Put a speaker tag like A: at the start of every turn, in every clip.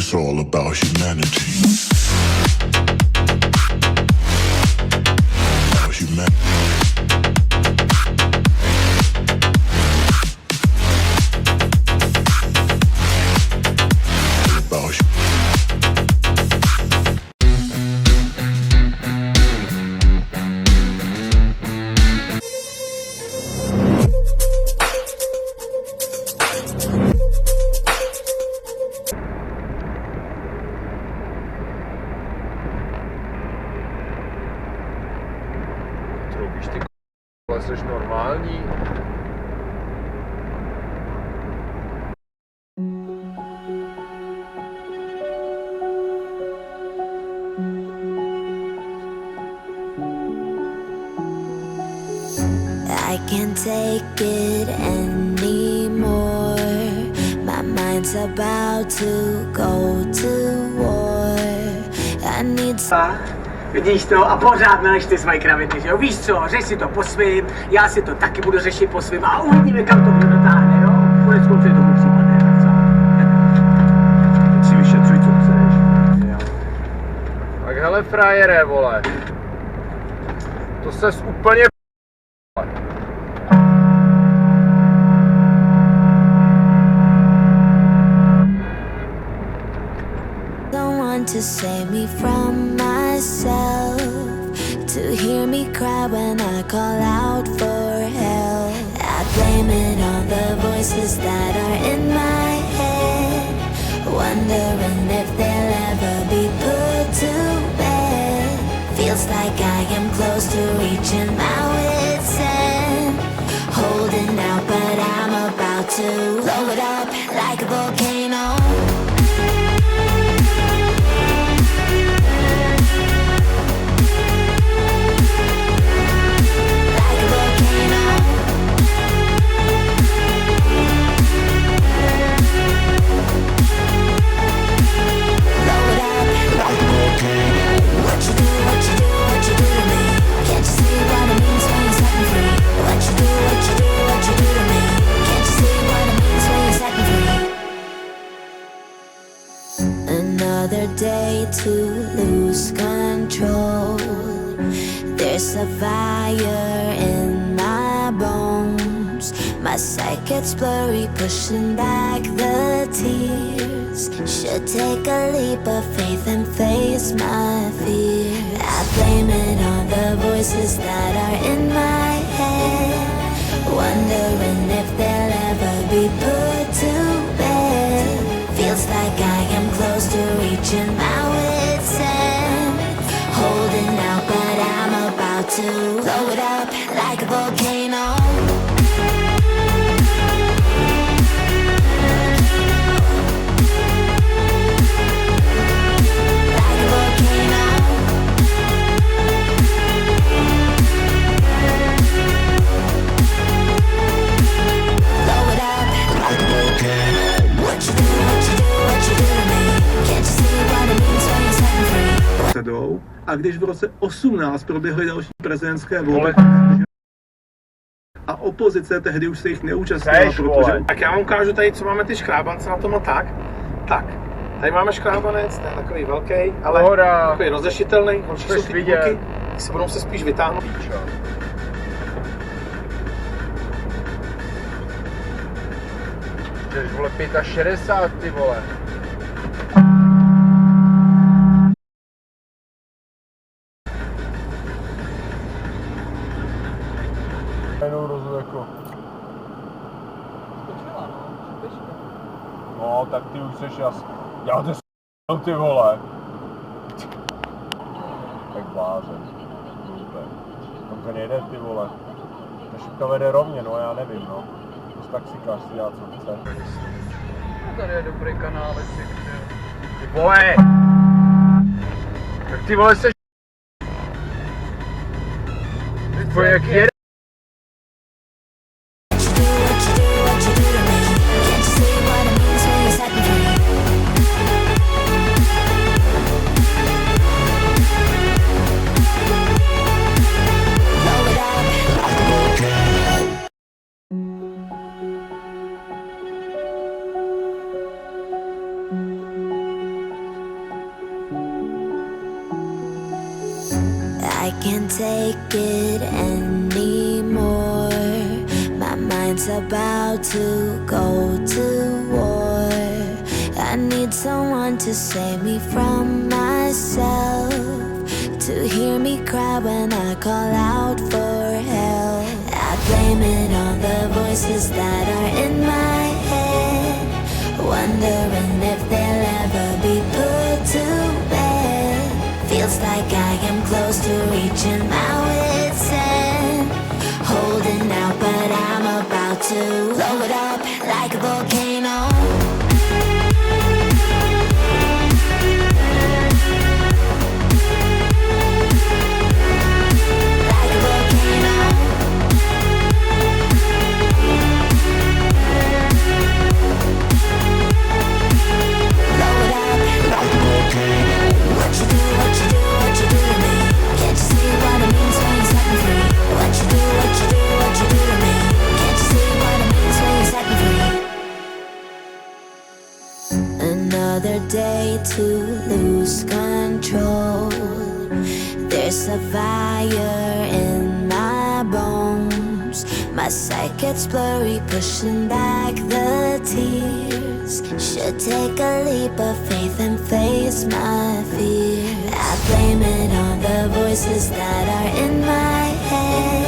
A: It's all about humanity. About humanity.
B: Troubíš ty ale jsi normální.
C: I can't take it anymore. My mind's about to go to war. I need
D: Vidíš to? A pořád meleš ty své kraviny, že jo? Víš co? Řeš si to po svým, já si to taky budu řešit po svým a uvidíme, kam to dotáhne, jo? Konec konců je to můj případ, ne? Tak co? Tak si vyšetřuj, co chceš. Jo.
B: Tak hele, frajere, vole. To ses úplně
C: to save me from myself, to hear me cry when I call out for help. I blame it on the voices that are in my head, wondering if they'll ever be put to bed. Feels like I am close to reaching my wit's end, holding out but I'm about to blow it up like a volcano. Another day to lose control. There's a fire in my bones. My sight gets blurry, pushing back the tears. Should take a leap of faith and face my fear. I blame it on the voices that are in my head, wondering if they'll ever be put to bed. Feels like I am close to reaching my wit's end, holding out but I'm about to blow it up like a volcano. Like a volcano. Blow it up like a volcano. What you do, what you do, what you do to me? Can't you see what it means when you're setting free?
D: A když v roce 18 proběhly další prezidentské volby a opozice tehdy už se jich neúčastnila, protože... Tak já vám ukážu tady, co máme ty škrábance na tom a tak. Tak, tady máme škrábanec, ten je takový velký, ale takový rozešitelný, on jsou ty kulky, se budou se spíš vytáhnout.
B: Jdeš, vole, 65, ty vole. Jenom rozumím jako... No, tak ty už seš jas... Já ty vole. Tak blázen. To nejde, ty vole. Ta šipka vede rovně, no já nevím, no. To z taxikář si dělá, co chce. Tady je dobrý kanáleček, ty vole! Tak ty vole seš... Ty jak jede?
C: I can't take it anymore. My mind's about to go to war. I need someone to save me from myself, to hear me cry when I call out for help. I blame it on the voices that are in my head, wondering if they'll ever be put to bed. Feels like I am close to reaching my wit's end, holding out but I'm about to blow it up like a volcano. Another day to lose control. There's a fire in my bones. My sight gets blurry, pushing back the tears. Should take a leap of faith and face my fear. I blame it on the voices that are in my head,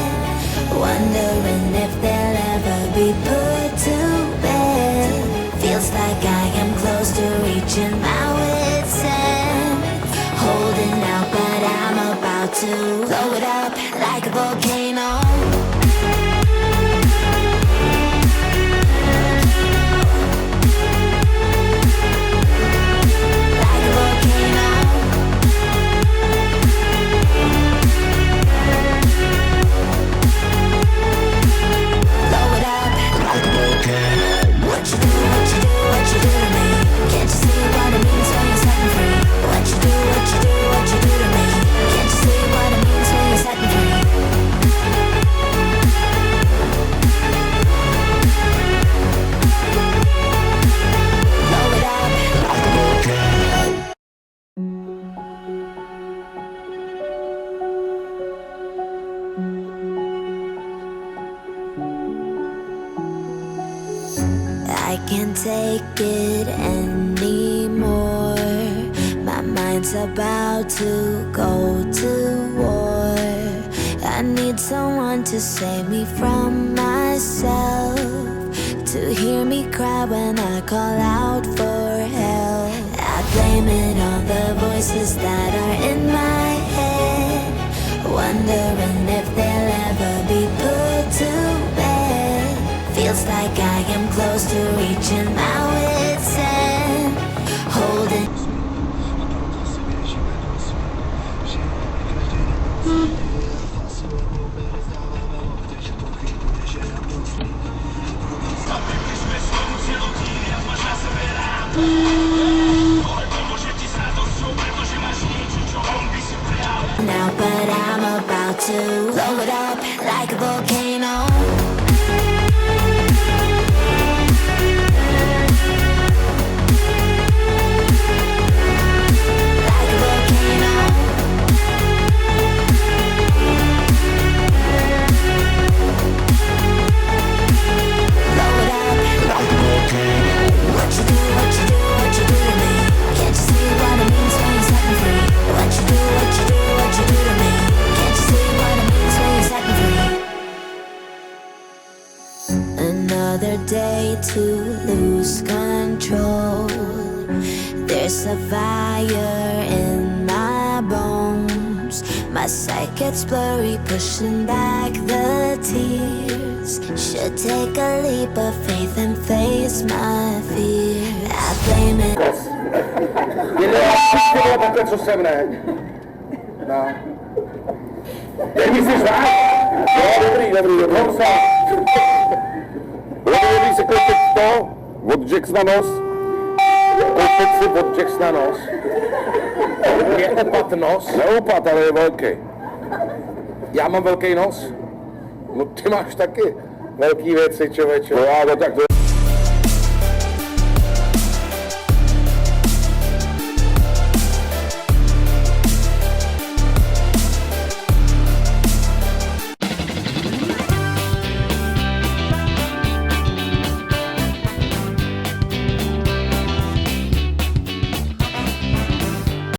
C: wondering if they'll ever be put to bed. Feels like I am close to reaching my wit's end, holding out but I'm about to blow it up like a volcano. Like a volcano. Blow it up like a volcano. What you do, what you do, what you do to me? Can't you see what it means when you set me free? What you do, what you do, what you do to me? Can't you see what it means when you set me free? Blow it up like a volcano. I can't take it anymore. My mind's about to go to war. I need someone to save me from myself, to hear me cry when I call out for help. I blame it on the voices that are in my head, wondering if they'll ever be put to bed. Feels like I am close to reaching my wit's end, holding. Now, but I'm about to blow it up like a volcano. Another day to lose control. There's a fire in my bones. My sight gets blurry, pushing back the tears. Should take a leap of faith and face my fear. I blame it.
E: Takhle, co jsem, ne? No. Jak myslíš váš? Jo, dobrý, Honza. Bylo by dobrý si koupit to od Jacksona nos. Koupit si od Jacksona nos. Je opat nos. Neopat, ale je velký. Já mám velký nos. No ty máš taky velký věci, člověče. No já to tak to